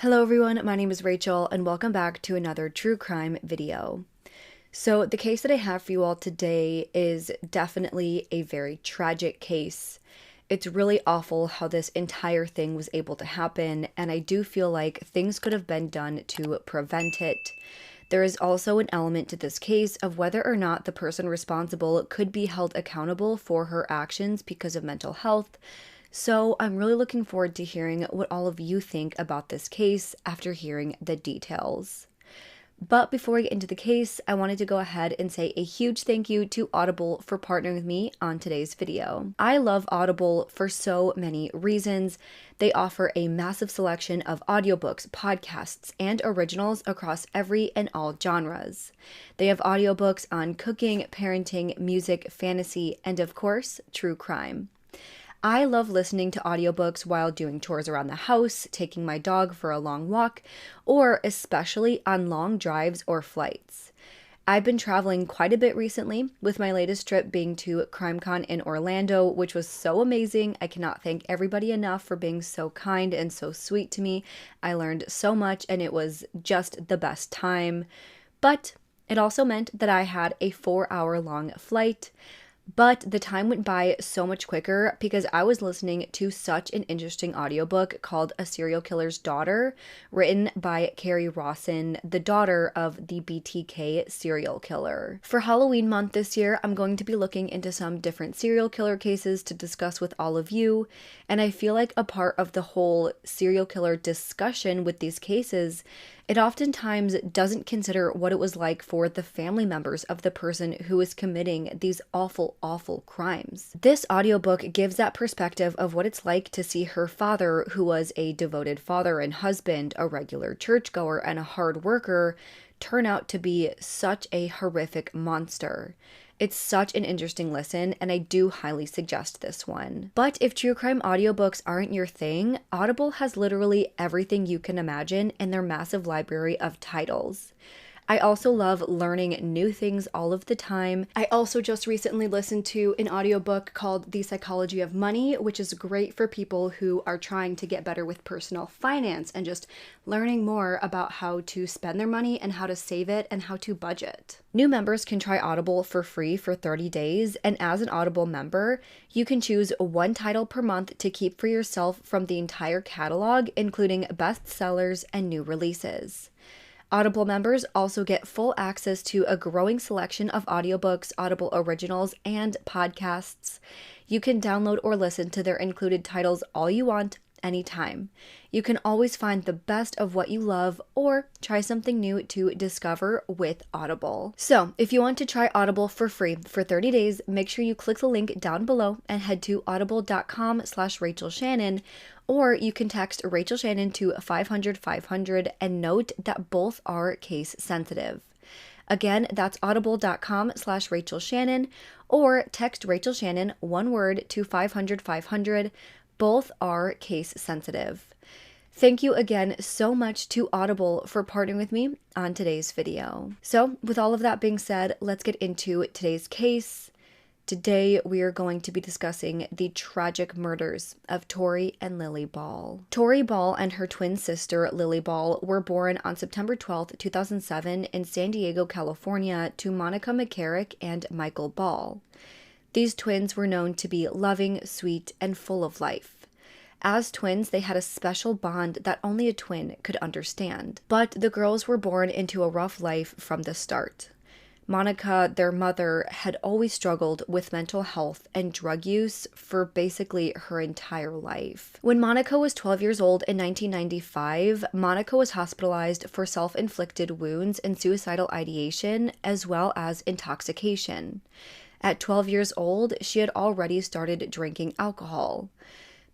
Hello everyone, my name is Rachel and welcome back to another true crime video. So the case that I have for you all today is definitely a very tragic case. It's really awful how this entire thing was able to happen, and I do feel like things could have been done to prevent it. There is also an element to this case of whether or not the person responsible could be held accountable for her actions because of mental health. So I'm really looking forward to hearing what all of you think about this case after hearing the details. But before we get into the case, I wanted to go ahead and say a huge thank you to Audible for partnering with me on today's video. I love Audible for so many reasons. They offer a massive selection of audiobooks, podcasts, and originals across every and all genres. They have audiobooks on cooking, parenting, music, fantasy, and of course, true crime. I love listening to audiobooks while doing chores around the house, taking my dog for a long walk, or especially on long drives or flights. I've been traveling quite a bit recently, with my latest trip being to CrimeCon in Orlando, which was so amazing. I cannot thank everybody enough for being so kind and so sweet to me. I learned so much and it was just the best time. But it also meant that I had a 4-hour-long flight. But the time went by so much quicker because I was listening to such an interesting audiobook called A Serial Killer's Daughter, written by Carrie Rawson, the daughter of the BTK serial killer. For Halloween month this year, I'm going to be looking into some different serial killer cases to discuss with all of you, and I feel like a part of the whole serial killer discussion with these cases, it oftentimes doesn't consider what it was like for the family members of the person who is committing these awful, awful crimes. This audiobook gives that perspective of what it's like to see her father, who was a devoted father and husband, a regular churchgoer, and a hard worker, turn out to be such a horrific monster. It's such an interesting listen, and I do highly suggest this one. But if true crime audiobooks aren't your thing, Audible has literally everything you can imagine in their massive library of titles. I also love learning new things all of the time. I also just recently listened to an audiobook called The Psychology of Money, which is great for people who are trying to get better with personal finance and just learning more about how to spend their money and how to save it and how to budget. New members can try Audible for free for 30 days, and as an Audible member, you can choose one title per month to keep for yourself from the entire catalog, including bestsellers and new releases. Audible members also get full access to a growing selection of audiobooks, Audible originals, and podcasts. You can download or listen to their included titles all you want, anytime. You can always find the best of what you love or try something new to discover with Audible. So, if you want to try Audible for free for 30 days, make sure you click the link down below and head to audible.com/rachelshannon, or you can text Rachel Shannon to 500-500 and note that both are case sensitive. Again, that's audible.com/rachelshannon, or text Rachel Shannon, one word, to 500-500. Both are case sensitive. Thank you again so much to Audible for partnering with me on today's video. So, with all of that being said, let's get into today's case. Today, we are going to be discussing the tragic murders of Tori and Lily Ball. Tori Ball and her twin sister, Lily Ball, were born on September 12, 2007 in San Diego, California, to Monica McCarrick and Michael Ball. These twins were known to be loving, sweet, and full of life. As twins, they had a special bond that only a twin could understand. But the girls were born into a rough life from the start. Monica, their mother, had always struggled with mental health and drug use for basically her entire life. When Monica was 12 years old in 1995, Monica was hospitalized for self-inflicted wounds and suicidal ideation, as well as intoxication. At 12 years old, she had already started drinking alcohol.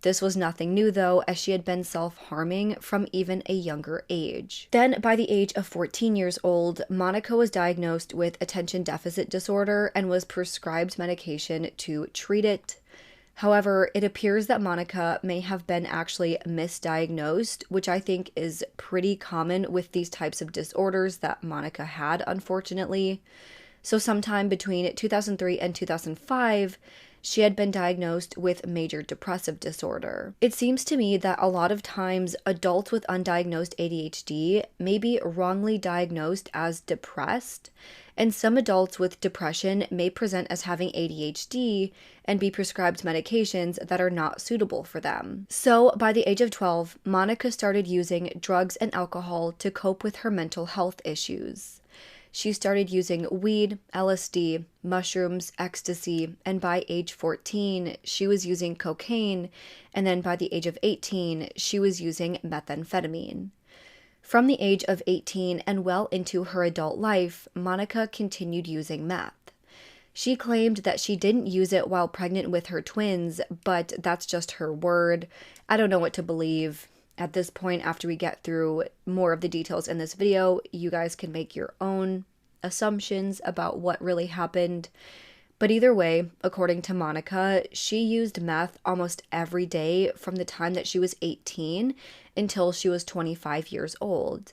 This was nothing new, though, as she had been self-harming from even a younger age. Then, by the age of 14 years old, Monica was diagnosed with attention deficit disorder and was prescribed medication to treat it. However, it appears that Monica may have been actually misdiagnosed, which I think is pretty common with these types of disorders that Monica had, unfortunately. So sometime between 2003 and 2005, she had been diagnosed with major depressive disorder. It seems to me that a lot of times adults with undiagnosed ADHD may be wrongly diagnosed as depressed, and some adults with depression may present as having ADHD and be prescribed medications that are not suitable for them. So, by the age of 12, Monica started using drugs and alcohol to cope with her mental health issues. She started using weed, LSD, mushrooms, ecstasy, and by age 14, she was using cocaine, and then by the age of 18, she was using methamphetamine. From the age of 18 and well into her adult life, Monica continued using meth. She claimed that she didn't use it while pregnant with her twins, but that's just her word. I don't know what to believe. At this point, after we get through more of the details in this video, you guys can make your own assumptions about what really happened. But either way, according to Monica, she used meth almost every day from the time that she was 18 until she was 25 years old.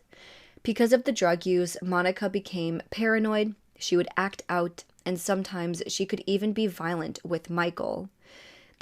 Because of the drug use, Monica became paranoid, she would act out, and sometimes she could even be violent with Michael.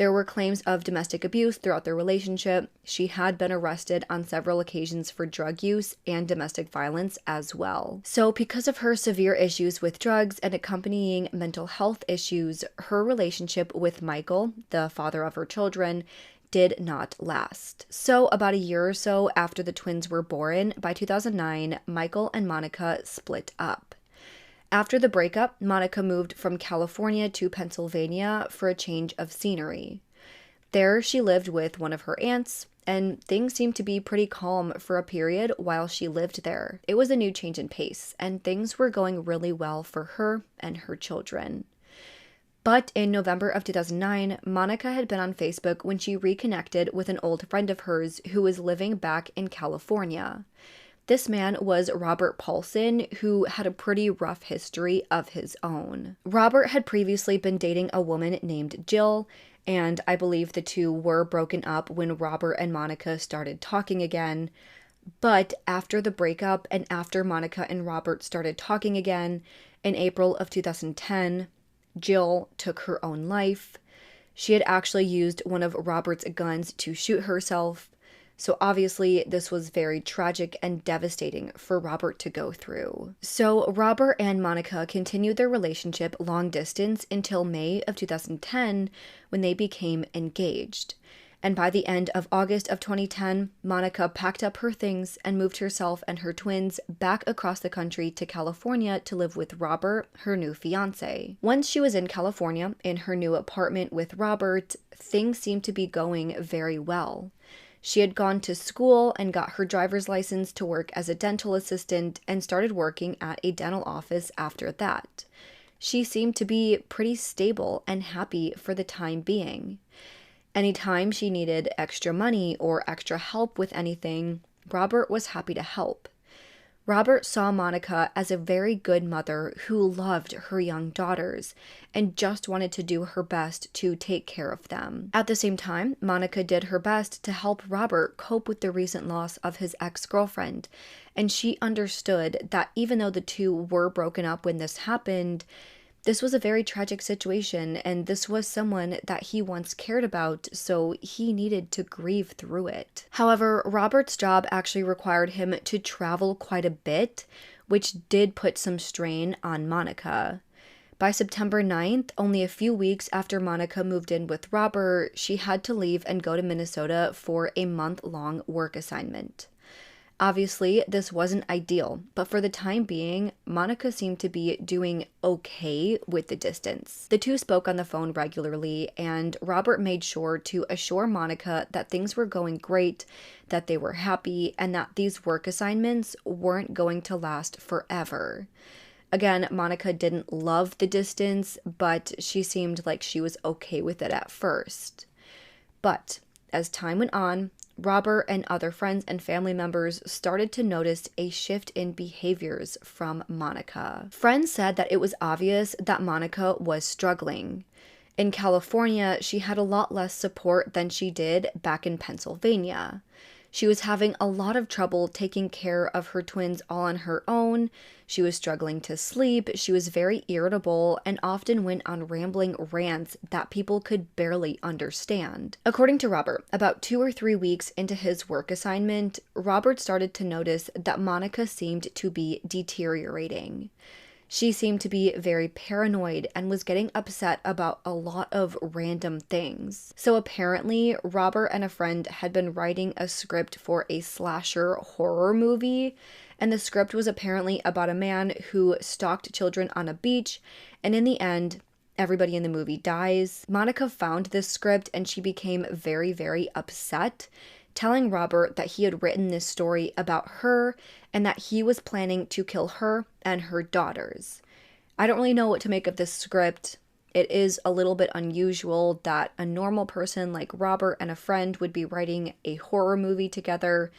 There were claims of domestic abuse throughout their relationship. She had been arrested on several occasions for drug use and domestic violence as well. So because of her severe issues with drugs and accompanying mental health issues, her relationship with Michael, the father of her children, did not last. So about a year or so after the twins were born, by 2009, Michael and Monica split up. After the breakup, Monica moved from California to Pennsylvania for a change of scenery. There, she lived with one of her aunts, and things seemed to be pretty calm for a period while she lived there. It was a new change in pace, and things were going really well for her and her children. But in November of 2009, Monica had been on Facebook when she reconnected with an old friend of hers who was living back in California. This man was Robert Paulson, who had a pretty rough history of his own. Robert had previously been dating a woman named Jill, and I believe the two were broken up when Robert and Monica started talking again. But after the breakup and after Monica and Robert started talking again, in April of 2010, Jill took her own life. She had actually used one of Robert's guns to shoot herself. So obviously this was very tragic and devastating for Robert to go through. So Robert and Monica continued their relationship long distance until May of 2010 when they became engaged. And by the end of August of 2010, Monica packed up her things and moved herself and her twins back across the country to California to live with Robert, her new fiance. Once she was in California in her new apartment with Robert, things seemed to be going very well. She had gone to school and got her driver's license to work as a dental assistant and started working at a dental office after that. She seemed to be pretty stable and happy for the time being. Anytime she needed extra money or extra help with anything, Robert was happy to help. Robert saw Monica as a very good mother who loved her young daughters and just wanted to do her best to take care of them. At the same time, Monica did her best to help Robert cope with the recent loss of his ex-girlfriend, and she understood that even though the two were broken up when this happened, this was a very tragic situation, and this was someone that he once cared about, so he needed to grieve through it. However, Robert's job actually required him to travel quite a bit, which did put some strain on Monica. By September 9th, only a few weeks after Monica moved in with Robert, she had to leave and go to Minnesota for a month-long work assignment. Obviously, this wasn't ideal, but for the time being, Monica seemed to be doing okay with the distance. The two spoke on the phone regularly, and Robert made sure to assure Monica that things were going great, that they were happy, and that these work assignments weren't going to last forever. Again, Monica didn't love the distance, but she seemed like she was okay with it at first. But as time went on, Robert and other friends and family members started to notice a shift in behaviors from Monica. Friends said that it was obvious that Monica was struggling. In California, she had a lot less support than she did back in Pennsylvania. She was having a lot of trouble taking care of her twins all on her own. She was struggling to sleep. She was very irritable and often went on rambling rants that people could barely understand. According to Robert, about 2 or 3 weeks into his work assignment, Robert started to notice that Monica seemed to be deteriorating. She seemed to be very paranoid and was getting upset about a lot of random things. So apparently, Robert and a friend had been writing a script for a slasher horror movie, and the script was apparently about a man who stalked children on a beach, and in the end, everybody in the movie dies. Monica found this script and she became very, very upset, telling Robert that he had written this story about her and that he was planning to kill her and her daughters. I don't really know what to make of this script. It is a little bit unusual that a normal person like Robert and a friend would be writing a horror movie together,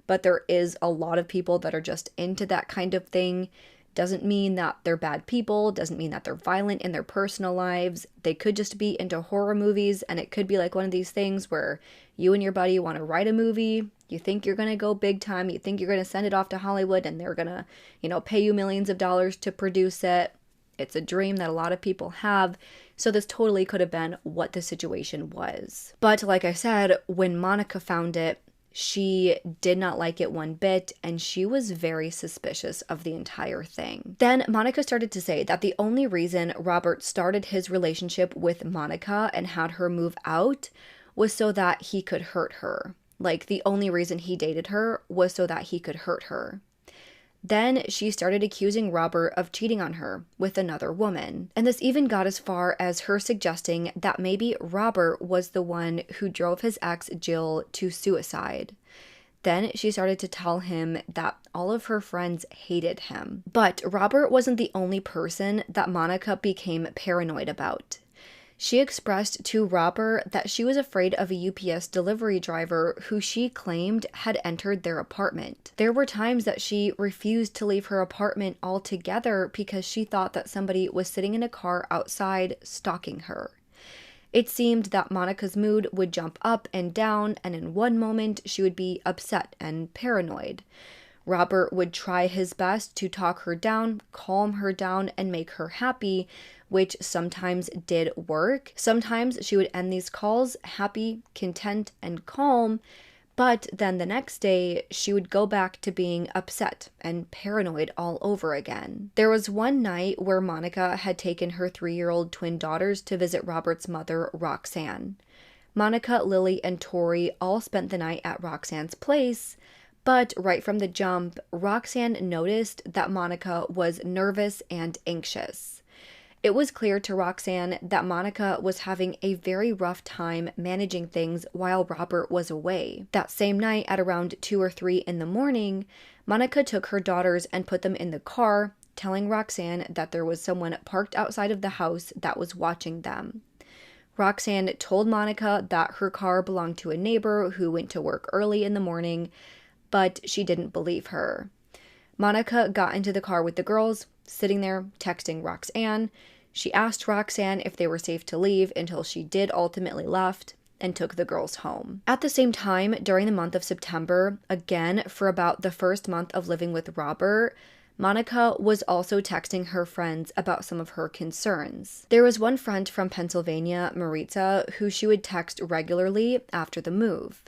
but there is a lot of people that are just into that kind of thing. Doesn't mean that they're bad people, doesn't mean that they're violent in their personal lives. They could just be into horror movies, and it could be like one of these things where you and your buddy want to write a movie, you think you're going to go big time, you think you're going to send it off to Hollywood and they're going to, pay you millions of dollars to produce it. It's a dream that a lot of people have, so this totally could have been what the situation was. But like I said, when Monica found it, she did not like it one bit, and she was very suspicious of the entire thing. Then Monica started to say that the only reason Robert started his relationship with Monica and had her move out was so that he could hurt her. Like, the only reason he dated her was so that he could hurt her. Then she started accusing Robert of cheating on her with another woman. And this even got as far as her suggesting that maybe Robert was the one who drove his ex Jill to suicide. Then she started to tell him that all of her friends hated him. But Robert wasn't the only person that Monica became paranoid about. She expressed to Robert that she was afraid of a UPS delivery driver who she claimed had entered their apartment. There were times that she refused to leave her apartment altogether because she thought that somebody was sitting in a car outside stalking her. It seemed that Monica's mood would jump up and down, and in one moment she would be upset and paranoid. Robert would try his best to talk her down, calm her down, and make her happy, which sometimes did work. Sometimes she would end these calls happy, content, and calm, but then the next day she would go back to being upset and paranoid all over again. There was one night where Monica had taken her 3-year-old twin daughters to visit Robert's mother, Roxanne. Monica, Lily, and Tori all spent the night at Roxanne's place, but right from the jump, Roxanne noticed that Monica was nervous and anxious. It was clear to Roxanne that Monica was having a very rough time managing things while Robert was away. That same night at around 2 or 3 in the morning, Monica took her daughters and put them in the car, telling Roxanne that there was someone parked outside of the house that was watching them. Roxanne told Monica that her car belonged to a neighbor who went to work early in the morning, but she didn't believe her. Monica got into the car with the girls, sitting there texting Roxanne. She asked Roxanne if they were safe to leave until she did ultimately left and took the girls home. At the same time, during the month of September, again for about the first month of living with Robert, Monica was also texting her friends about some of her concerns. There was one friend from Pennsylvania, Maritza, who she would text regularly after the move.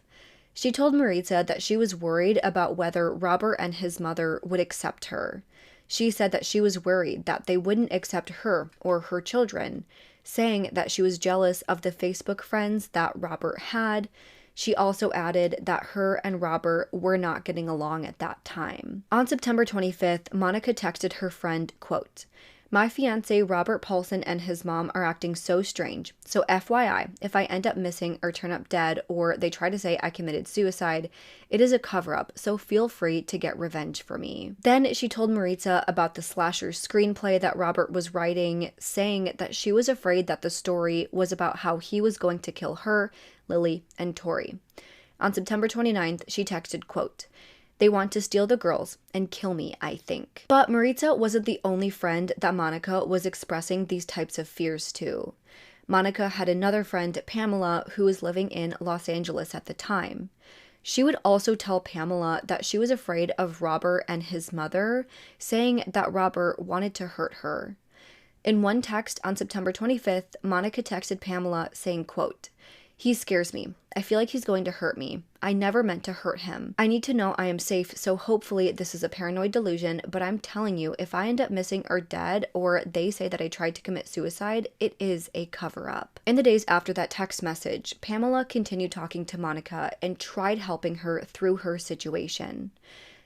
She told Maritza that she was worried about whether Robert and his mother would accept her. She said that she was worried that they wouldn't accept her or her children, saying that she was jealous of the Facebook friends that Robert had. She also added that her and Robert were not getting along at that time. On September 25th, Monica texted her friend, quote, "My fiance Robert Paulson and his mom are acting so strange. So FYI, if I end up missing or turn up dead or they try to say I committed suicide, it is a cover-up, so feel free to get revenge for me." Then she told Maritza about the slasher screenplay that Robert was writing, saying that she was afraid that the story was about how he was going to kill her, Lily, and Tori. On September 29th, she texted, quote, "They want to steal the girls and kill me, I think." But Maritza wasn't the only friend that Monica was expressing these types of fears to. Monica had another friend, Pamela, who was living in Los Angeles at the time. She would also tell Pamela that she was afraid of Robert and his mother, saying that Robert wanted to hurt her. In one text on September 25th, Monica texted Pamela saying, quote, "He scares me. I feel like he's going to hurt me. I never meant to hurt him. I need to know I am safe, so hopefully this is a paranoid delusion, but I'm telling you, if I end up missing or dead, or they say that I tried to commit suicide, it is a cover-up." In the days after that text message, Pamela continued talking to Monica and tried helping her through her situation.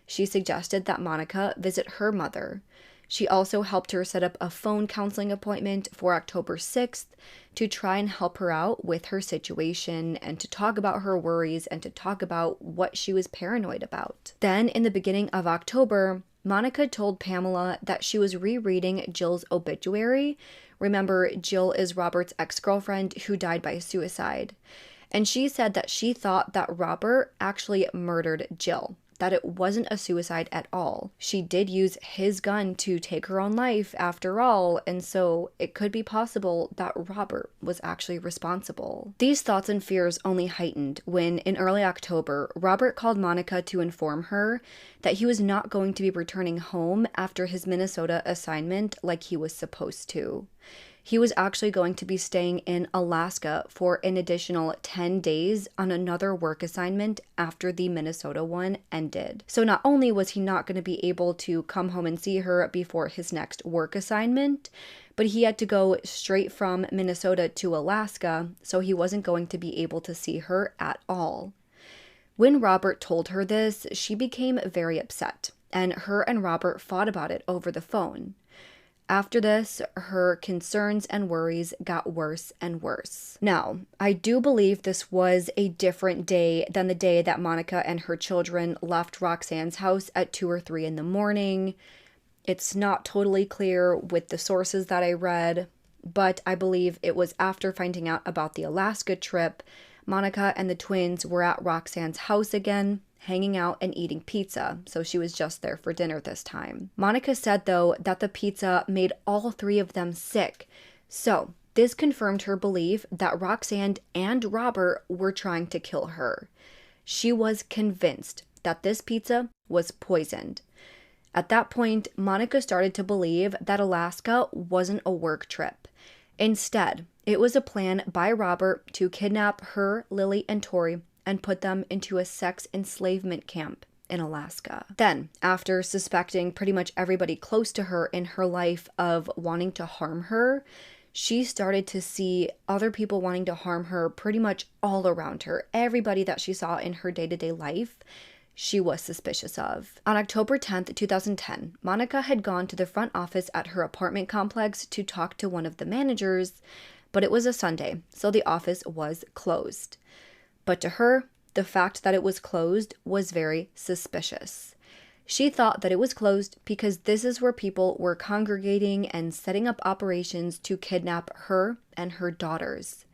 She suggested that Monica visit her mother. She also helped her set up a phone counseling appointment for October 6th to try and help her out with her situation and to talk about her worries and to talk about what she was paranoid about. Then, in the beginning of October, Monica told Pamela that she was rereading Jill's obituary. Remember, Jill is Robert's ex-girlfriend who died by suicide. And she said that she thought that Robert actually murdered Jill, that it wasn't a suicide at all. She did use his gun to take her own life after all, and so it could be possible that Robert was actually responsible. These thoughts and fears only heightened when, in early October, Robert called Monica to inform her that he was not going to be returning home after his Minnesota assignment like he was supposed to. He was actually going to be staying in Alaska for an additional 10 days on another work assignment after the Minnesota one ended. So not only was he not going to be able to come home and see her before his next work assignment, but he had to go straight from Minnesota to Alaska, so he wasn't going to be able to see her at all. When Robert told her this, she became very upset, and her and Robert fought about it over the phone. After this, her concerns and worries got worse and worse. Now, I do believe this was a different day than the day that Monica and her children left Roxanne's house at 2 or 3 in the morning. It's not totally clear with the sources that I read, but I believe it was after finding out about the Alaska trip. Monica and the twins were at Roxanne's house again, hanging out and eating pizza, so she was just there for dinner this time. Monica said, though, that the pizza made all 3 of them sick, so this confirmed her belief that Roxanne and Robert were trying to kill her. She was convinced that this pizza was poisoned. At that point, Monica started to believe that Alaska wasn't a work trip. Instead, it was a plan by Robert to kidnap her, Lily, and Tori and put them into a sex enslavement camp in Alaska. Then, after suspecting pretty much everybody close to her in her life of wanting to harm her, she started to see other people wanting to harm her pretty much all around her. Everybody that she saw in her day-to-day life, she was suspicious of. On October 10th, 2010, Monica had gone to the front office at her apartment complex to talk to one of the managers, but it was a Sunday, so the office was closed. But to her, the fact that it was closed was very suspicious. She thought that it was closed because this is where people were congregating and setting up operations to kidnap her and her daughters.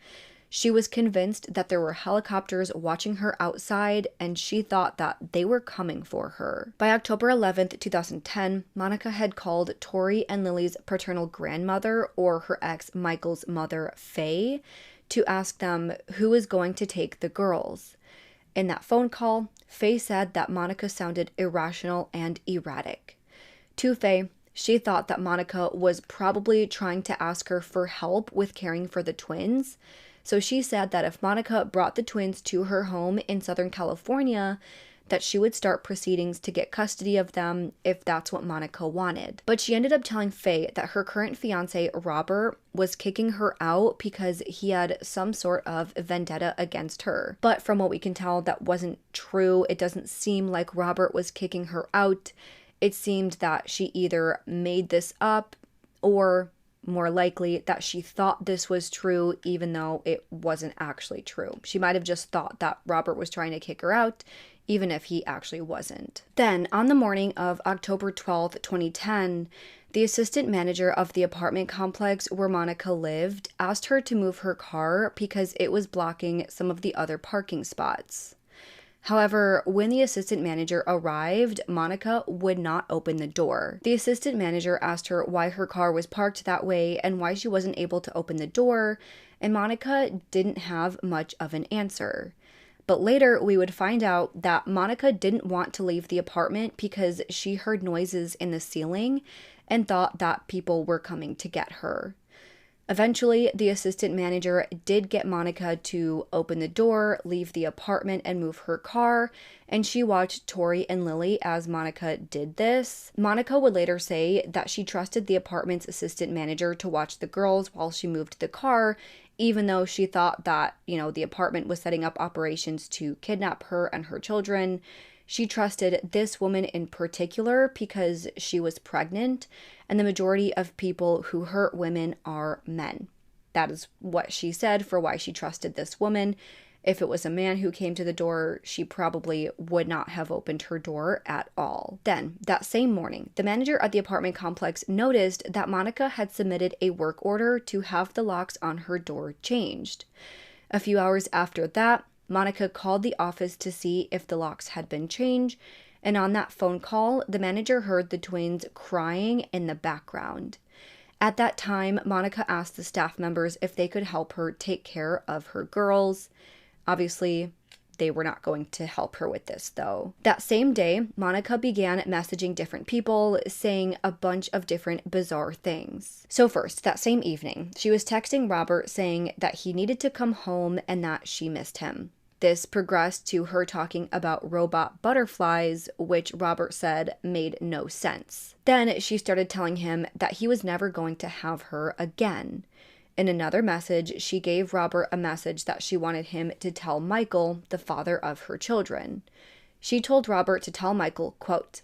She was convinced that there were helicopters watching her outside, and she thought that they were coming for her. By October 11th, 2010, Monica had called Tori and Lily's paternal grandmother, or her ex Michael's mother, Faye, to ask them who was going to take the girls. In that phone call, Faye said that Monica sounded irrational and erratic. To Faye, she thought that Monica was probably trying to ask her for help with caring for the twins, so she said that if Monica brought the twins to her home in Southern California, that she would start proceedings to get custody of them if that's what Monica wanted. But she ended up telling Faye that her current fiance, Robert, was kicking her out because he had some sort of vendetta against her. But from what we can tell, that wasn't true. It doesn't seem like Robert was kicking her out. It seemed that she either made this up, or more likely that she thought this was true even though it wasn't actually true. She might have just thought that Robert was trying to kick her out, even if he actually wasn't. Then, on the morning of October 12th, 2010, the assistant manager of the apartment complex where Monica lived asked her to move her car because it was blocking some of the other parking spots. However, when the assistant manager arrived, Monica would not open the door. The assistant manager asked her why her car was parked that way and why she wasn't able to open the door, and Monica didn't have much of an answer. But later, we would find out that Monica didn't want to leave the apartment because she heard noises in the ceiling and thought that people were coming to get her. Eventually, the assistant manager did get Monica to open the door, leave the apartment, and move her car, and she watched Tori and Lily as Monica did this. Monica would later say that she trusted the apartment's assistant manager to watch the girls while she moved the car, even though she thought that, the apartment was setting up operations to kidnap her and her children. She trusted this woman in particular because she was pregnant, and the majority of people who hurt women are men. That is what she said for why she trusted this woman. If it was a man who came to the door, she probably would not have opened her door at all. Then, that same morning, the manager at the apartment complex noticed that Monica had submitted a work order to have the locks on her door changed. A few hours after that, Monica called the office to see if the locks had been changed, and on that phone call, the manager heard the twins crying in the background. At that time, Monica asked the staff members if they could help her take care of her girls. Obviously, they were not going to help her with this, though. That same day, Monica began messaging different people, saying a bunch of different bizarre things. So first, that same evening, she was texting Robert saying that he needed to come home and that she missed him. This progressed to her talking about robot butterflies, which Robert said made no sense. Then she started telling him that he was never going to have her again. In another message, she gave Robert a message that she wanted him to tell Michael, the father of her children. She told Robert to tell Michael, quote,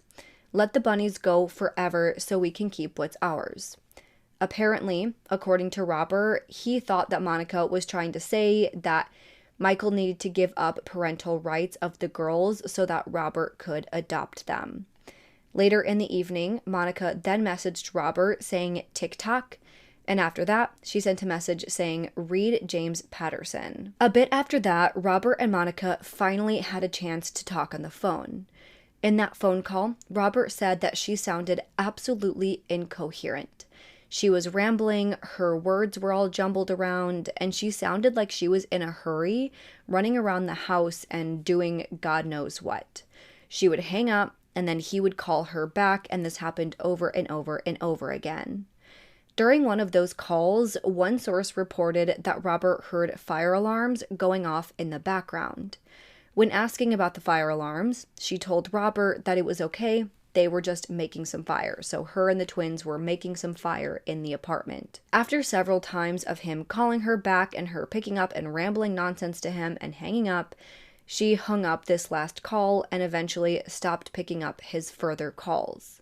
"Let the bunnies go forever so we can keep what's ours." Apparently, according to Robert, he thought that Monica was trying to say that Michael needed to give up parental rights of the girls so that Robert could adopt them. Later in the evening, Monica then messaged Robert saying TikTok, and after that, she sent a message saying, "Read James Patterson." A bit after that, Robert and Monica finally had a chance to talk on the phone. In that phone call, Robert said that she sounded absolutely incoherent. She was rambling, her words were all jumbled around, and she sounded like she was in a hurry, running around the house and doing God knows what. She would hang up, and then he would call her back, and this happened over and over and over again. During one of those calls, one source reported that Robert heard fire alarms going off in the background. When asking about the fire alarms, she told Robert that it was okay, they were just making some fire. So her and the twins were making some fire in the apartment. After several times of him calling her back and her picking up and rambling nonsense to him and hanging up, she hung up this last call and eventually stopped picking up his further calls.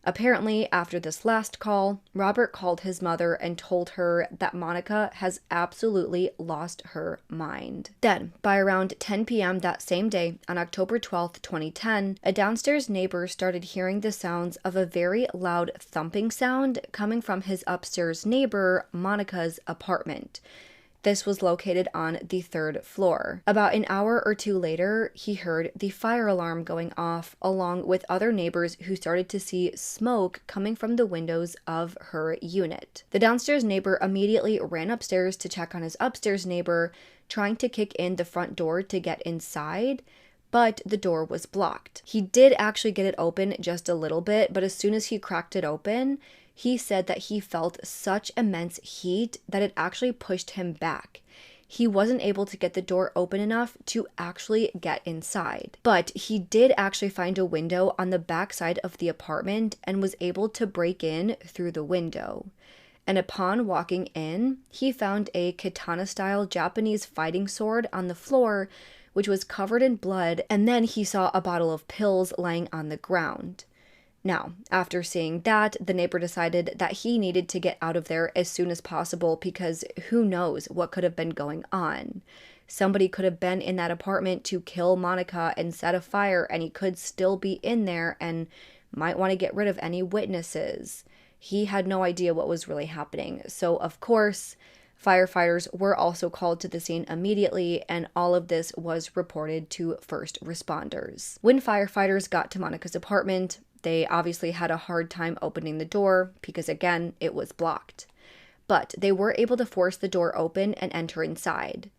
Apparently, after this last call, Robert called his mother and told her that Monica has absolutely lost her mind. Then, by around 10 p.m. that same day, on October 12th, 2010, a downstairs neighbor started hearing the sounds of a very loud thumping sound coming from his upstairs neighbor, Monica's apartment. This was located on the 3rd floor. About an hour or two later, he heard the fire alarm going off, along with other neighbors who started to see smoke coming from the windows of her unit. The downstairs neighbor immediately ran upstairs to check on his upstairs neighbor, trying to kick in the front door to get inside, but the door was blocked. He did actually get it open just a little bit, but as soon as he cracked it open, he said that he felt such immense heat that it actually pushed him back. He wasn't able to get the door open enough to actually get inside. But he did actually find a window on the back side of the apartment and was able to break in through the window. And upon walking in, he found a katana-style Japanese fighting sword on the floor, which was covered in blood, and then he saw a bottle of pills lying on the ground. Now, after seeing that, the neighbor decided that he needed to get out of there as soon as possible because who knows what could have been going on. Somebody could have been in that apartment to kill Monica and set a fire, and he could still be in there and might want to get rid of any witnesses. He had no idea what was really happening. So, of course, firefighters were also called to the scene immediately, and all of this was reported to first responders. When firefighters got to Monica's apartment, they obviously had a hard time opening the door because, again, it was blocked. But they were able to force the door open and enter inside.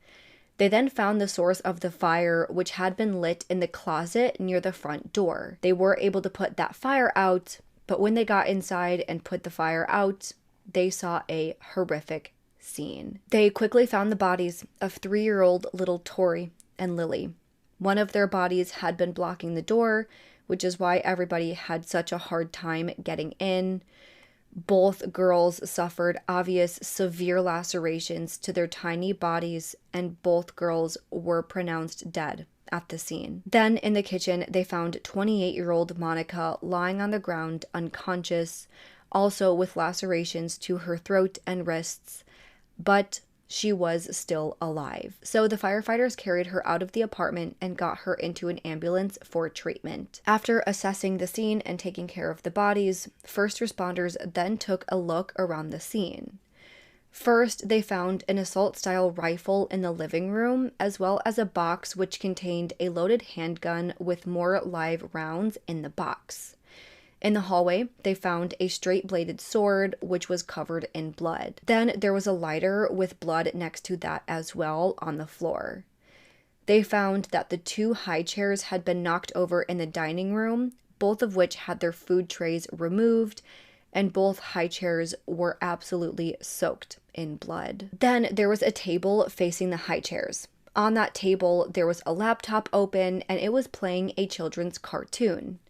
They then found the source of the fire, which had been lit in the closet near the front door. They were able to put that fire out, but when they got inside and put the fire out, they saw a horrific scene. They quickly found the bodies of 3-year-old little Tori and Lily. One of their bodies had been blocking the door, which is why everybody had such a hard time getting in. Both girls suffered obvious severe lacerations to their tiny bodies, and both girls were pronounced dead at the scene. Then in the kitchen, they found 28-year-old Monica lying on the ground unconscious, also with lacerations to her throat and wrists, but she was still alive. So the firefighters carried her out of the apartment and got her into an ambulance for treatment. After assessing the scene and taking care of the bodies, first responders then took a look around the scene. First, they found an assault-style rifle in the living room, as well as a box which contained a loaded handgun with more live rounds in the box. In the hallway, they found a straight-bladed sword, which was covered in blood. Then there was a lighter with blood next to that as well on the floor. They found that the 2 high chairs had been knocked over in the dining room, both of which had their food trays removed, and both high chairs were absolutely soaked in blood. Then there was a table facing the high chairs. On that table, there was a laptop open, and it was playing a children's cartoon.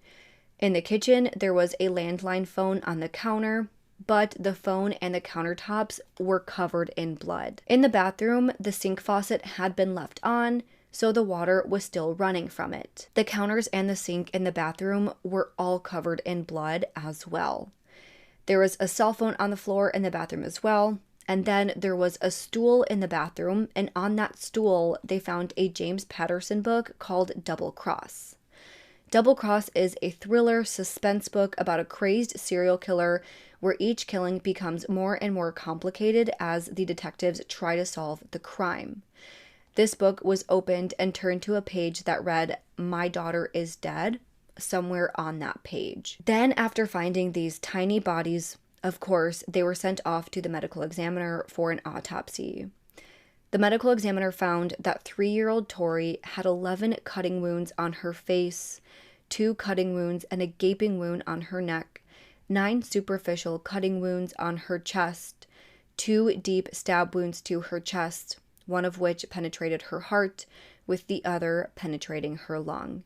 In the kitchen, there was a landline phone on the counter, but the phone and the countertops were covered in blood. In the bathroom, the sink faucet had been left on, so the water was still running from it. The counters and the sink in the bathroom were all covered in blood as well. There was a cell phone on the floor in the bathroom as well, and then there was a stool in the bathroom, and on that stool, they found a James Patterson book called Double Cross. Double Cross is a thriller suspense book about a crazed serial killer where each killing becomes more and more complicated as the detectives try to solve the crime. This book was opened and turned to a page that read, "My daughter is dead," somewhere on that page. Then, after finding these tiny bodies, of course, they were sent off to the medical examiner for an autopsy. The medical examiner found that 3-year-old Tori had 11 cutting wounds on her face, 2 cutting wounds and a gaping wound on her neck, 9 superficial cutting wounds on her chest, 2 deep stab wounds to her chest, one of which penetrated her heart, with the other penetrating her lung.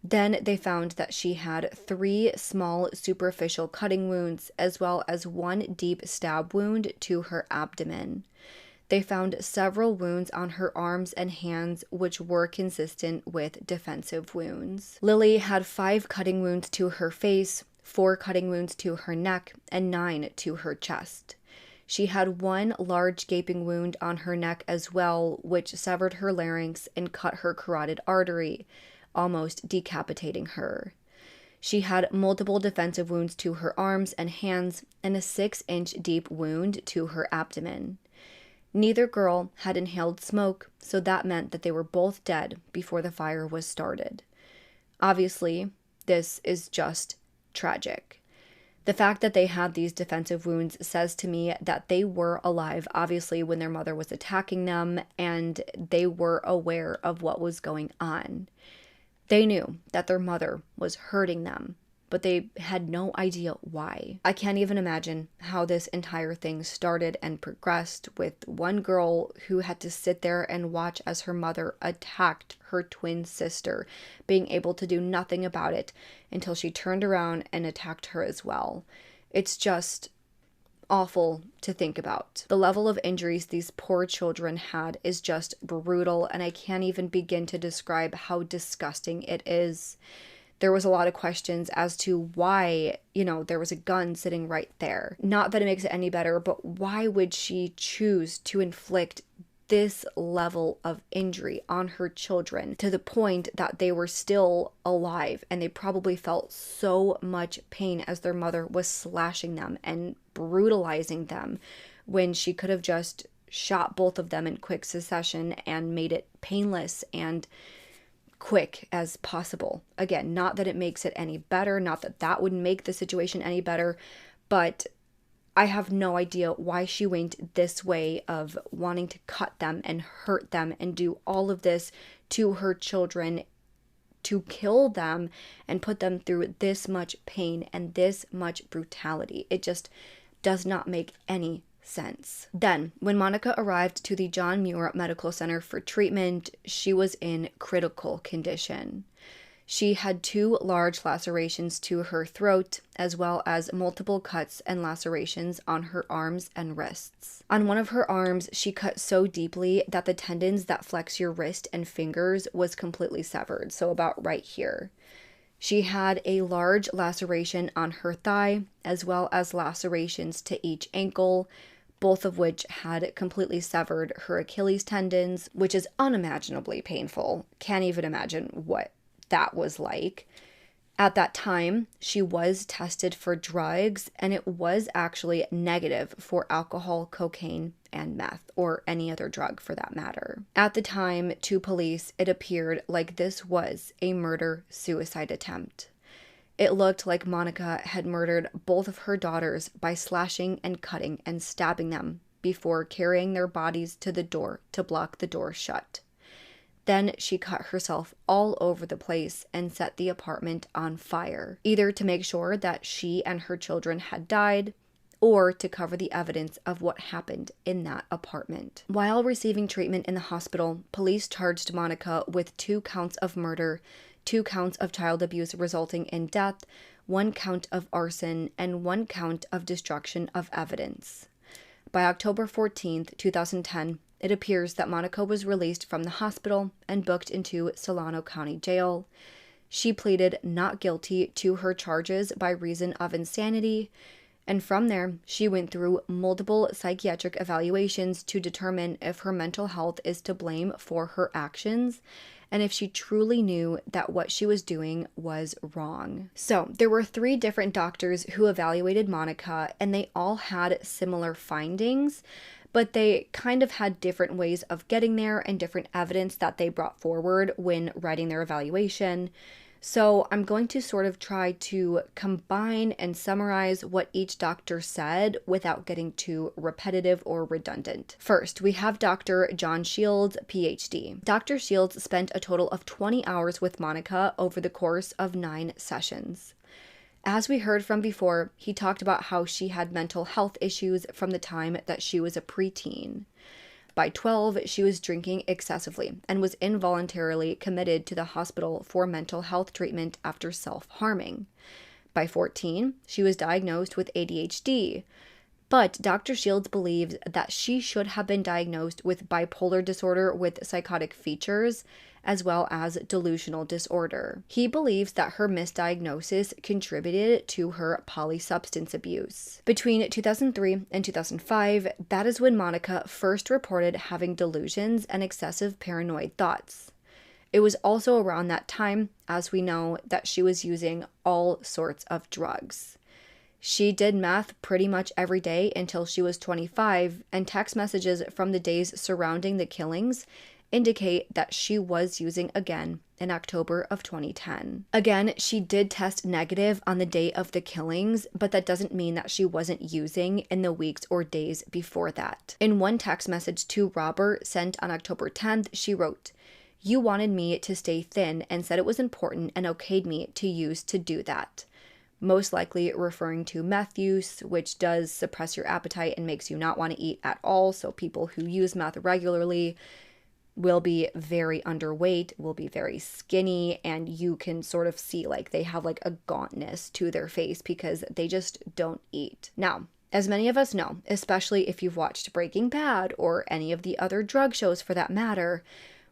Then they found that she had 3 small superficial cutting wounds, as well as 1 deep stab wound to her abdomen. They found several wounds on her arms and hands, which were consistent with defensive wounds. Lily had 5 cutting wounds to her face, 4 cutting wounds to her neck, and 9 to her chest. She had 1 large gaping wound on her neck as well, which severed her larynx and cut her carotid artery, almost decapitating her. She had multiple defensive wounds to her arms and hands, and a 6-inch deep wound to her abdomen. Neither girl had inhaled smoke, so that meant that they were both dead before the fire was started. Obviously, this is just tragic. The fact that they had these defensive wounds says to me that they were alive, obviously, when their mother was attacking them, and they were aware of what was going on. They knew that their mother was hurting them, but they had no idea why. I can't even imagine how this entire thing started and progressed, with one girl who had to sit there and watch as her mother attacked her twin sister, being able to do nothing about it until she turned around and attacked her as well. It's just awful to think about. The level of injuries these poor children had is just brutal, and I can't even begin to describe how disgusting it is. There was a lot of questions as to why, there was a gun sitting right there. Not that it makes it any better, but why would she choose to inflict this level of injury on her children to the point that they were still alive, and they probably felt so much pain as their mother was slashing them and brutalizing them, when she could have just shot both of them in quick succession and made it painless and quick as possible. Again, not that it makes it any better, not that that would make the situation any better, but I have no idea why she went this way of wanting to cut them and hurt them and do all of this to her children, to kill them and put them through this much pain and this much brutality. It just does not make any sense. Then, when Monica arrived to the John Muir Medical Center for treatment, she was in critical condition. She had 2 large lacerations to her throat, as well as multiple cuts and lacerations on her arms and wrists. On one of her arms, she cut so deeply that the tendons that flex your wrist and fingers was completely severed, so about right here. She had a large laceration on her thigh, as well as lacerations to each ankle, both of which had completely severed her Achilles tendons, which is unimaginably painful. Can't even imagine what that was like. At that time, she was tested for drugs, and it was actually negative for alcohol, cocaine, and meth, or any other drug for that matter. At the time, to police, it appeared like this was a murder-suicide attempt. It looked like Monica had murdered both of her daughters by slashing and cutting and stabbing them before carrying their bodies to the door to block the door shut. Then she cut herself all over the place and set the apartment on fire, either to make sure that she and her children had died or to cover the evidence of what happened in that apartment. While receiving treatment in the hospital, police charged Monica with 2 counts of murder, 2 counts of child abuse resulting in death, 1 count of arson, and 1 count of destruction of evidence. By October 14th, 2010, it appears that Monica was released from the hospital and booked into Solano County Jail. She pleaded not guilty to her charges by reason of insanity, and from there, she went through multiple psychiatric evaluations to determine if her mental health is to blame for her actions and if she truly knew that what she was doing was wrong. So, there were 3 different doctors who evaluated Monica, and they all had similar findings, but they kind of had different ways of getting there and different evidence that they brought forward when writing their evaluation. So I'm going to sort of try to combine and summarize what each doctor said without getting too repetitive or redundant. First, we have Dr. John Shields, PhD. Dr. Shields spent a total of 20 hours with Monica over the course of 9 sessions. As we heard from before, he talked about how she had mental health issues from the time that she was a preteen. By 12, she was drinking excessively and was involuntarily committed to the hospital for mental health treatment after self-harming. By 14, she was diagnosed with ADHD, but Dr. Shields believes that she should have been diagnosed with bipolar disorder with psychotic features, as well as delusional disorder. He believes that her misdiagnosis contributed to her polysubstance abuse. Between 2003 and 2005, that is when Monica first reported having delusions and excessive paranoid thoughts. It was also around that time, as we know, that she was using all sorts of drugs. She did meth pretty much every day until she was 25, and text messages from the days surrounding the killings indicate that she was using again in October of 2010. Again, she did test negative on the day of the killings, but that doesn't mean that she wasn't using in the weeks or days before that. In one text message to Robert sent on October 10th, she wrote, "You wanted me to stay thin and said it was important and okayed me to use to do that." Most likely referring to meth use, which does suppress your appetite and makes you not want to eat at all. So people who use meth regularly will be very underweight, will be very skinny, and you can sort of see like they have like a gauntness to their face because they just don't eat. Now, as many of us know, especially if you've watched Breaking Bad or any of the other drug shows for that matter,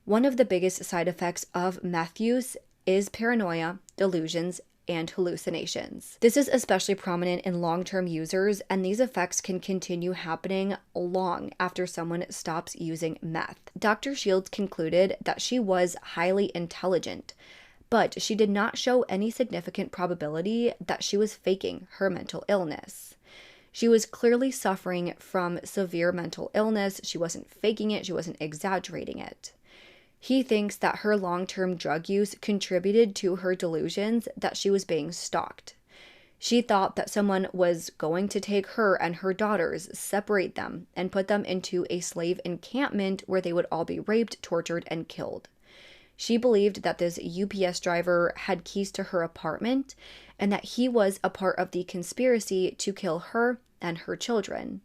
one of the biggest side effects of meth use is paranoia, delusions, and hallucinations. This is especially prominent in long-term users, and these effects can continue happening long after someone stops using meth. Dr. Shields concluded that she was highly intelligent, but she did not show any significant probability that she was faking her mental illness. She was clearly suffering from severe mental illness. She wasn't faking it. She wasn't exaggerating it. He thinks that her long-term drug use contributed to her delusions that she was being stalked. She thought that someone was going to take her and her daughters, separate them, and put them into a slave encampment where they would all be raped, tortured, and killed. She believed that this UPS driver had keys to her apartment and that he was a part of the conspiracy to kill her and her children.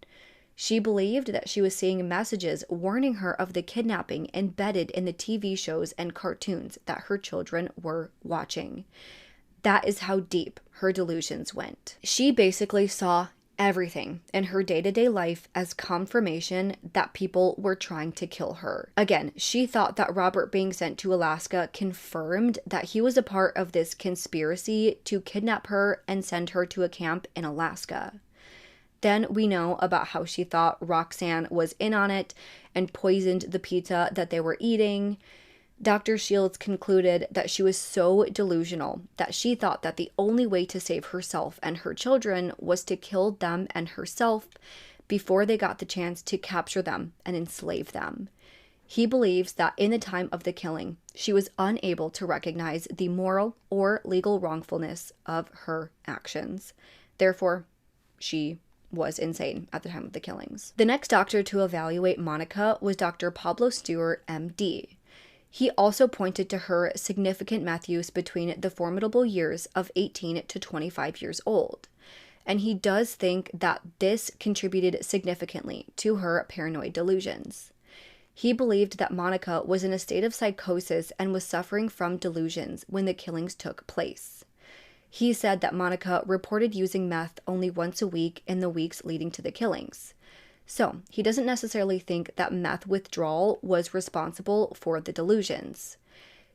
She believed that she was seeing messages warning her of the kidnapping embedded in the TV shows and cartoons that her children were watching. That is how deep her delusions went. She basically saw everything in her day-to-day life as confirmation that people were trying to kill her. Again, she thought that Robert being sent to Alaska confirmed that he was a part of this conspiracy to kidnap her and send her to a camp in Alaska. Then we know about how she thought Roxanne was in on it and poisoned the pizza that they were eating. Dr. Shields concluded that she was so delusional that she thought that the only way to save herself and her children was to kill them and herself before they got the chance to capture them and enslave them. He believes that in the time of the killing, she was unable to recognize the moral or legal wrongfulness of her actions. Therefore, she was insane at the time of the killings. The next doctor to evaluate Monica was Dr. Pablo Stewart, MD. He also pointed to her significant meth use between the formidable years of 18 to 25 years old. And he does think that this contributed significantly to her paranoid delusions. He believed that Monica was in a state of psychosis and was suffering from delusions when the killings took place. He said that Monica reported using meth only once a week in the weeks leading to the killings. So, he doesn't necessarily think that meth withdrawal was responsible for the delusions.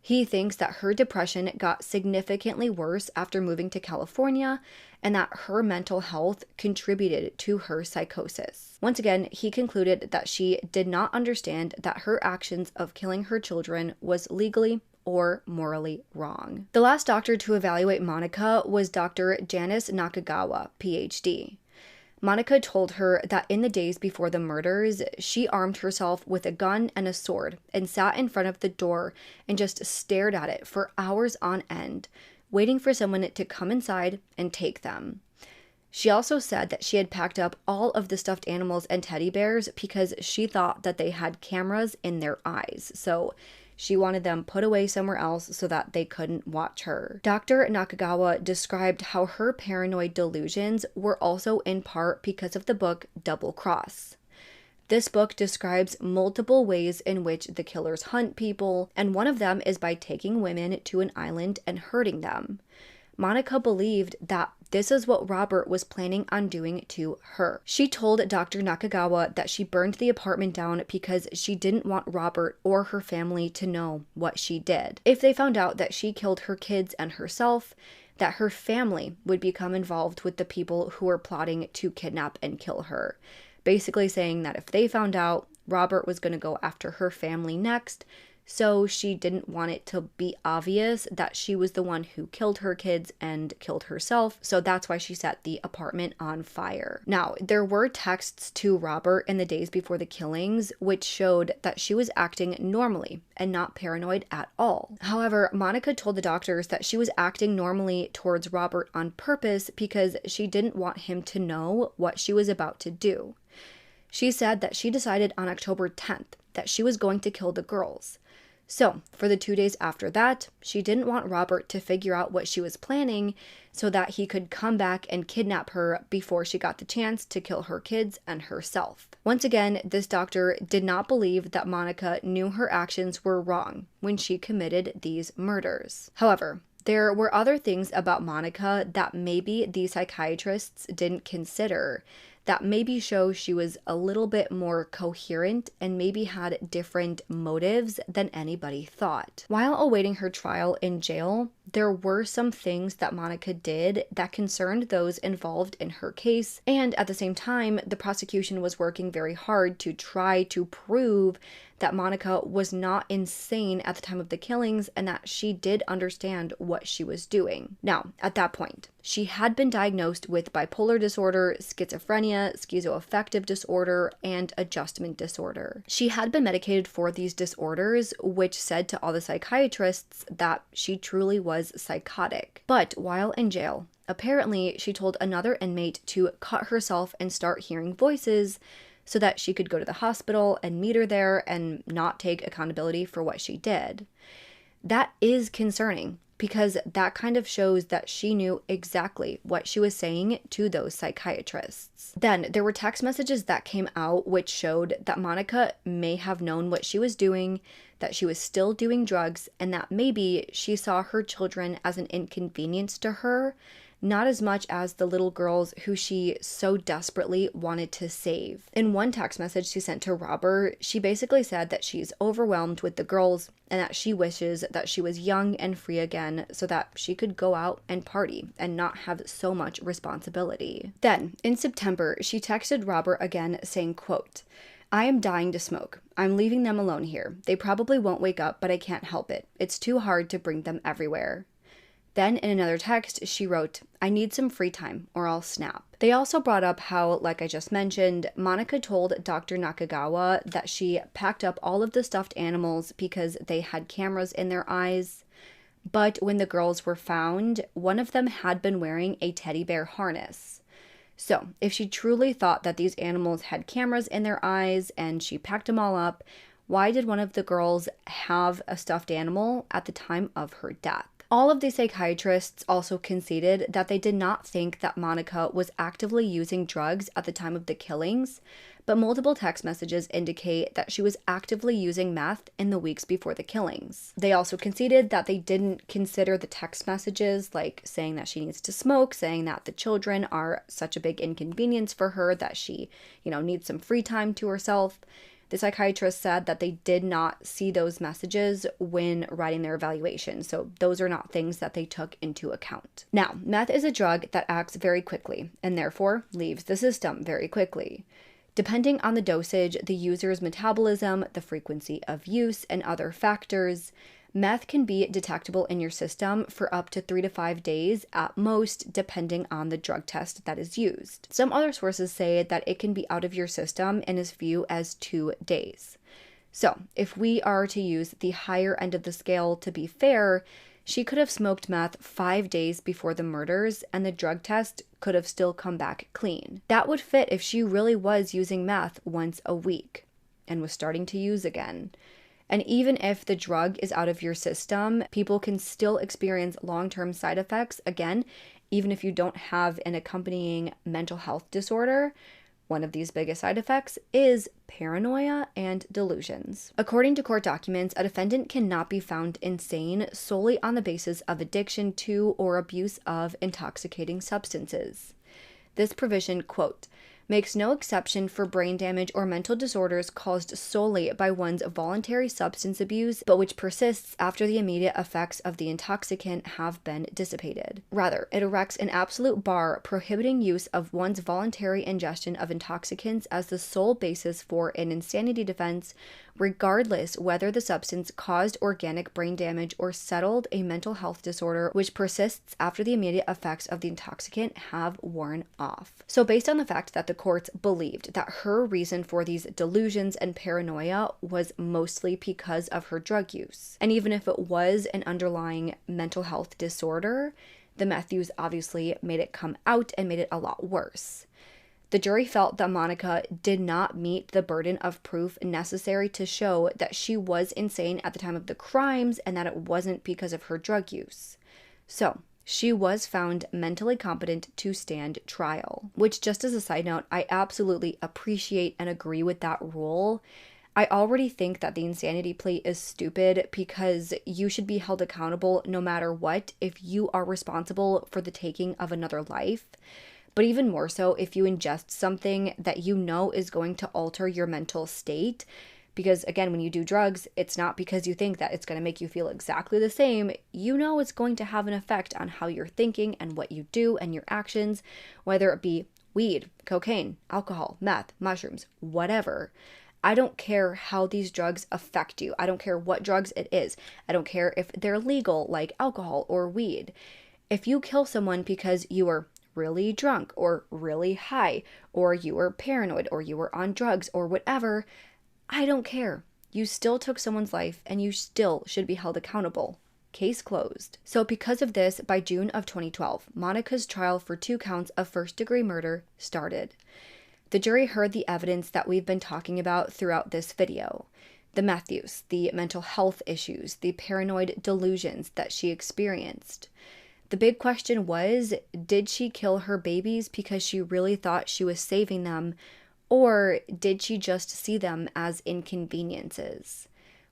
He thinks that her depression got significantly worse after moving to California and that her mental health contributed to her psychosis. Once again, he concluded that she did not understand that her actions of killing her children was legally or morally wrong. The last doctor to evaluate Monica was Dr. Janice Nakagawa, PhD. Monica told her that in the days before the murders, she armed herself with a gun and a sword and sat in front of the door and just stared at it for hours on end, waiting for someone to come inside and take them. She also said that she had packed up all of the stuffed animals and teddy bears because she thought that they had cameras in their eyes. So she wanted them put away somewhere else so that they couldn't watch her. Dr. Nakagawa described how her paranoid delusions were also in part because of the book Double Cross. This book describes multiple ways in which the killers hunt people, and one of them is by taking women to an island and hurting them. Monica believed that this is what Robert was planning on doing to her. She told Dr. Nakagawa that she burned the apartment down because she didn't want Robert or her family to know what she did. If they found out that she killed her kids and herself, that her family would become involved with the people who were plotting to kidnap and kill her. Basically saying that if they found out, Robert was going to go after her family next. So she didn't want it to be obvious that she was the one who killed her kids and killed herself. So that's why she set the apartment on fire. Now, there were texts to Robert in the days before the killings, which showed that she was acting normally and not paranoid at all. However, Monica told the doctors that she was acting normally towards Robert on purpose because she didn't want him to know what she was about to do. She said that she decided on October 10th that she was going to kill the girls. So, for the 2 days after that, she didn't want Robert to figure out what she was planning so that he could come back and kidnap her before she got the chance to kill her kids and herself. Once again, this doctor did not believe that Monica knew her actions were wrong when she committed these murders. However, there were other things about Monica that maybe the psychiatrists didn't consider that maybe show she was a little bit more coherent and maybe had different motives than anybody thought. While awaiting her trial in jail, there were some things that Monica did that concerned those involved in her case, and at the same time, the prosecution was working very hard to try to prove that Monica was not insane at the time of the killings and that she did understand what she was doing. Now, at that point, she had been diagnosed with bipolar disorder, schizophrenia, schizoaffective disorder, and adjustment disorder. She had been medicated for these disorders, which said to all the psychiatrists that she truly was was psychotic. But while in jail, apparently she told another inmate to cut herself and start hearing voices so that she could go to the hospital and meet her there and not take accountability for what she did. That is concerning because that kind of shows that she knew exactly what she was saying to those psychiatrists. Then there were text messages that came out which showed that Monica may have known what she was doing, that she was still doing drugs, and that maybe she saw her children as an inconvenience to her, not as much as the little girls who she so desperately wanted to save. In one text message she sent to Robert, she basically said that she's overwhelmed with the girls and that she wishes that she was young and free again so that she could go out and party and not have so much responsibility. Then, in September, she texted Robert again saying, quote, "I am dying to smoke. I'm leaving them alone here. They probably won't wake up, but I can't help it. It's too hard to bring them everywhere." Then in another text, she wrote, "I need some free time or I'll snap." They also brought up how, like I just mentioned, Monica told Dr. Nakagawa that she packed up all of the stuffed animals because they had cameras in their eyes. But when the girls were found, one of them had been wearing a teddy bear harness. So if she truly thought that these animals had cameras in their eyes and she packed them all up, why did one of the girls have a stuffed animal at the time of her death? All of the psychiatrists also conceded that they did not think that Monica was actively using drugs at the time of the killings, but multiple text messages indicate that she was actively using meth in the weeks before the killings. They also conceded that they didn't consider the text messages, like saying that she needs to smoke, saying that the children are such a big inconvenience for her that she, needs some free time to herself. The psychiatrist said that they did not see those messages when writing their evaluation, so those are not things that they took into account. Now, meth is a drug that acts very quickly and therefore leaves the system very quickly. Depending on the dosage, the user's metabolism, the frequency of use, and other factors, meth can be detectable in your system for up to 3 to 5 days at most, depending on the drug test that is used. Some other sources say that it can be out of your system in as few as 2 days. So, if we are to use the higher end of the scale to be fair, she could have smoked meth 5 days before the murders and the drug test could have still come back clean. That would fit if she really was using meth once a week and was starting to use again. And even if the drug is out of your system, people can still experience long-term side effects, again, even if you don't have an accompanying mental health disorder. One of these biggest side effects is paranoia and delusions. According to court documents, a defendant cannot be found insane solely on the basis of addiction to or abuse of intoxicating substances. This provision, quote, makes no exception for brain damage or mental disorders caused solely by one's voluntary substance abuse, but which persists after the immediate effects of the intoxicant have been dissipated. Rather, it erects an absolute bar prohibiting use of one's voluntary ingestion of intoxicants as the sole basis for an insanity defense, regardless whether the substance caused organic brain damage or settled a mental health disorder which persists after the immediate effects of the intoxicant have worn off. So based on the fact that the courts believed that her reason for these delusions and paranoia was mostly because of her drug use, and even if it was an underlying mental health disorder, the meth use obviously made it come out and made it a lot worse. The jury felt that Monica did not meet the burden of proof necessary to show that she was insane at the time of the crimes and that it wasn't because of her drug use. So, she was found mentally competent to stand trial, which, just as a side note, I absolutely appreciate and agree with that rule. I already think that the insanity plea is stupid because you should be held accountable no matter what if you are responsible for the taking of another life. But even more so if you ingest something that you know is going to alter your mental state. Because again, when you do drugs, it's not because you think that it's going to make you feel exactly the same. You know it's going to have an effect on how you're thinking and what you do and your actions, whether it be weed, cocaine, alcohol, meth, mushrooms, whatever. I don't care how these drugs affect you. I don't care what drugs it is. I don't care if they're legal, like alcohol or weed. If you kill someone because you were really drunk or really high, or you were paranoid, or you were on drugs, or whatever, I don't care. You still took someone's life and you still should be held accountable. Case closed. So because of this, by June of 2012, Monica's trial for 2 counts of first-degree murder started. The jury heard the evidence that we've been talking about throughout this video. The meth use, the mental health issues, the paranoid delusions that she experienced. The big question was, did she kill her babies because she really thought she was saving them, or did she just see them as inconveniences?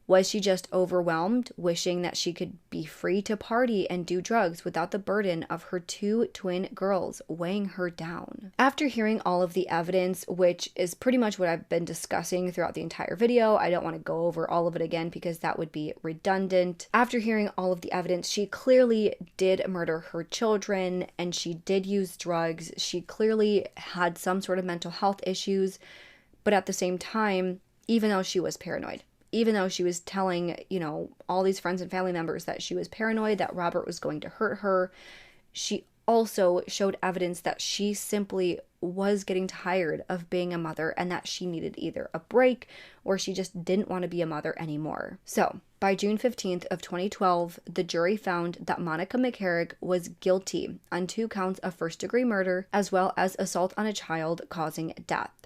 Was she just overwhelmed, wishing that she could be free to party and do drugs without the burden of her 2 twin girls weighing her down? After hearing all of the evidence, which is pretty much what I've been discussing throughout the entire video, I don't want to go over all of it again because that would be redundant. After hearing all of the evidence, she clearly did murder her children and she did use drugs. She clearly had some sort of mental health issues, but at the same time, even though she was paranoid, even though she was telling, all these friends and family members that she was paranoid, that Robert was going to hurt her, she also showed evidence that she simply was getting tired of being a mother and that she needed either a break or she just didn't want to be a mother anymore. So, by June 15th of 2012, the jury found that Monica McCarrick was guilty on 2 counts of first-degree murder as well as assault on a child causing death.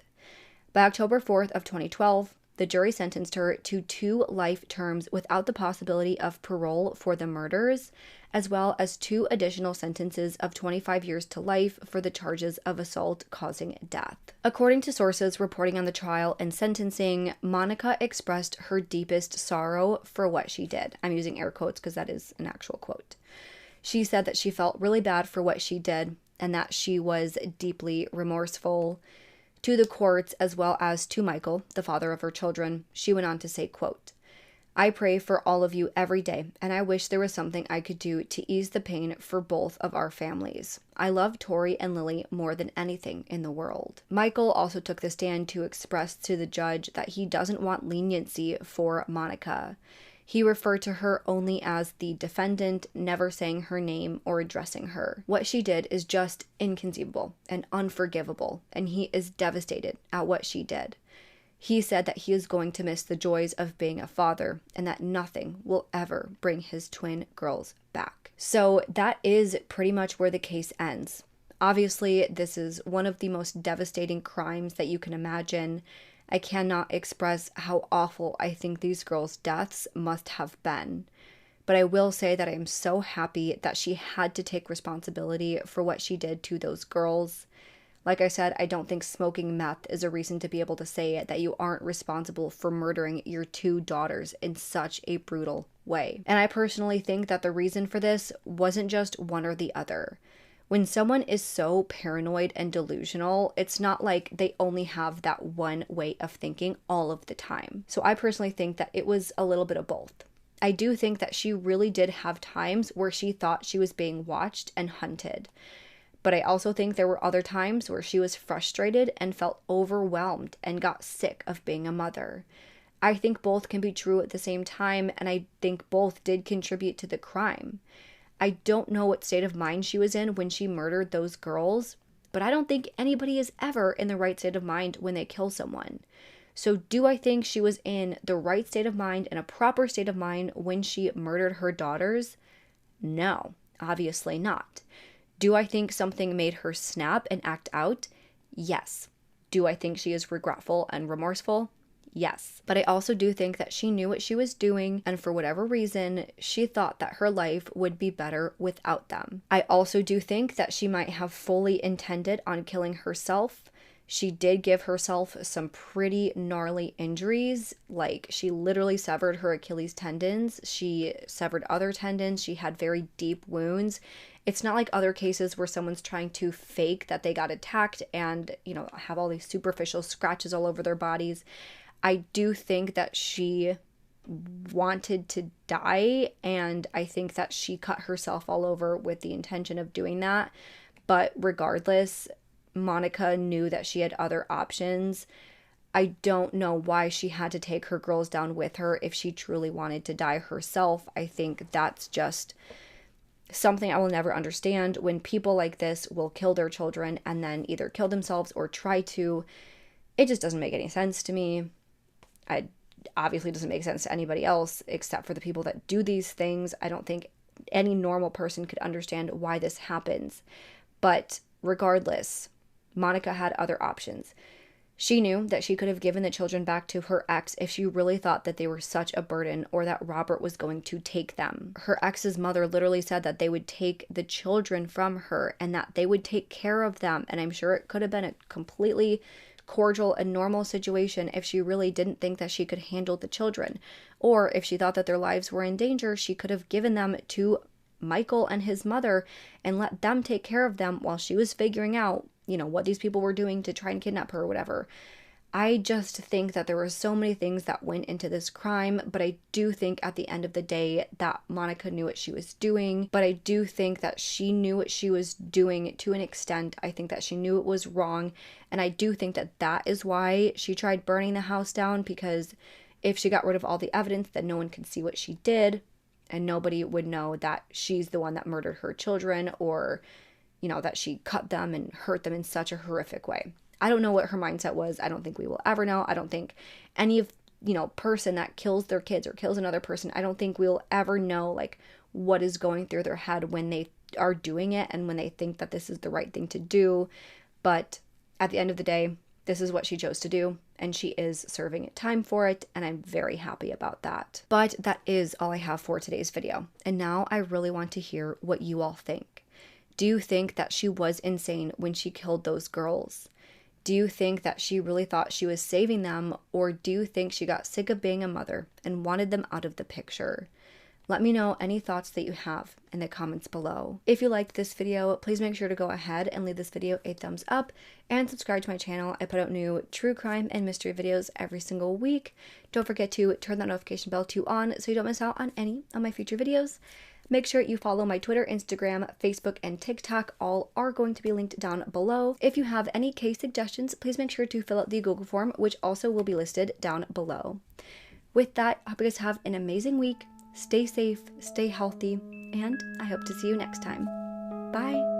By October 4th of 2012, the jury sentenced her to 2 life terms without the possibility of parole for the murders, as well as 2 additional sentences of 25 years to life for the charges of assault causing death. According to sources reporting on the trial and sentencing, Monica expressed her deepest sorrow for what she did. I'm using air quotes because that is an actual quote. She said that she felt really bad for what she did and that she was deeply remorseful. To the courts, as well as to Michael, the father of her children, she went on to say, quote, "I pray for all of you every day, and I wish there was something I could do to ease the pain for both of our families. I love Tori and Lily more than anything in the world." Michael also took the stand to express to the judge that he doesn't want leniency for Monica. He referred to her only as the defendant, never saying her name or addressing her. What she did is just inconceivable and unforgivable, and he is devastated at what she did. He said that he is going to miss the joys of being a father and that nothing will ever bring his twin girls back. So that is pretty much where the case ends. Obviously, this is one of the most devastating crimes that you can imagine. I cannot express how awful I think these girls' deaths must have been. But I will say that I am so happy that she had to take responsibility for what she did to those girls. Like I said, I don't think smoking meth is a reason to be able to say that you aren't responsible for murdering your 2 daughters in such a brutal way. And I personally think that the reason for this wasn't just one or the other. When someone is so paranoid and delusional, it's not like they only have that one way of thinking all of the time. So I personally think that it was a little bit of both. I do think that she really did have times where she thought she was being watched and hunted. But I also think there were other times where she was frustrated and felt overwhelmed and got sick of being a mother. I think both can be true at the same time, and I think both did contribute to the crime. I don't know what state of mind she was in when she murdered those girls, but I don't think anybody is ever in the right state of mind when they kill someone. So do I think she was in the right state of mind and a proper state of mind when she murdered her daughters? No, obviously not. Do I think something made her snap and act out? Yes. Do I think she is regretful and remorseful? Yes. But I also do think that she knew what she was doing, and for whatever reason, she thought that her life would be better without them. I also do think that she might have fully intended on killing herself. She did give herself some pretty gnarly injuries, like she literally severed her Achilles tendons, she severed other tendons, she had very deep wounds. It's not like other cases where someone's trying to fake that they got attacked and, have all these superficial scratches all over their bodies. I do think that she wanted to die, and I think that she cut herself all over with the intention of doing that. But regardless, Monica knew that she had other options. I don't know why she had to take her girls down with her if she truly wanted to die herself. I think that's just something I will never understand, when people like this will kill their children and then either kill themselves or try to. It just doesn't make any sense to me. obviously doesn't make sense to anybody else except for the people that do these things. I don't think any normal person could understand why this happens. But regardless, Monica had other options. She knew that she could have given the children back to her ex if she really thought that they were such a burden or that Robert was going to take them. Her ex's mother literally said that they would take the children from her and that they would take care of them. And I'm sure it could have been a completely cordial and normal situation if she really didn't think that she could handle the children. Or if she thought that their lives were in danger, she could have given them to Michael and his mother and let them take care of them while she was figuring out, what these people were doing to try and kidnap her or whatever. I just think that there were so many things that went into this crime, but I do think at the end of the day that Monica knew what she was doing, but I do think that she knew what she was doing to an extent. I think that she knew it was wrong, and I do think that that is why she tried burning the house down, because if she got rid of all the evidence, then no one could see what she did, and nobody would know that she's the one that murdered her children, or that she cut them and hurt them in such a horrific way. I don't know what her mindset was. I don't think we will ever know. I don't think any of, person that kills their kids or kills another person, I don't think we'll ever know, what is going through their head when they are doing it and when they think that this is the right thing to do. But at the end of the day, this is what she chose to do, and she is serving time for it, and I'm very happy about that. But that is all I have for today's video. And now I really want to hear what you all think. Do you think that she was insane when she killed those girls? Do you think that she really thought she was saving them, or do you think she got sick of being a mother and wanted them out of the picture? Let me know any thoughts that you have in the comments below. If you liked this video, please make sure to go ahead and leave this video a thumbs up and subscribe to my channel. I put out new true crime and mystery videos every single week. Don't forget to turn that notification bell on so you don't miss out on any of my future videos. Make sure you follow my Twitter, Instagram, Facebook, and TikTok. All are going to be linked down below. If you have any case suggestions, please make sure to fill out the Google form, which also will be listed down below. With that, I hope you guys have an amazing week. Stay safe, stay healthy, and I hope to see you next time. Bye!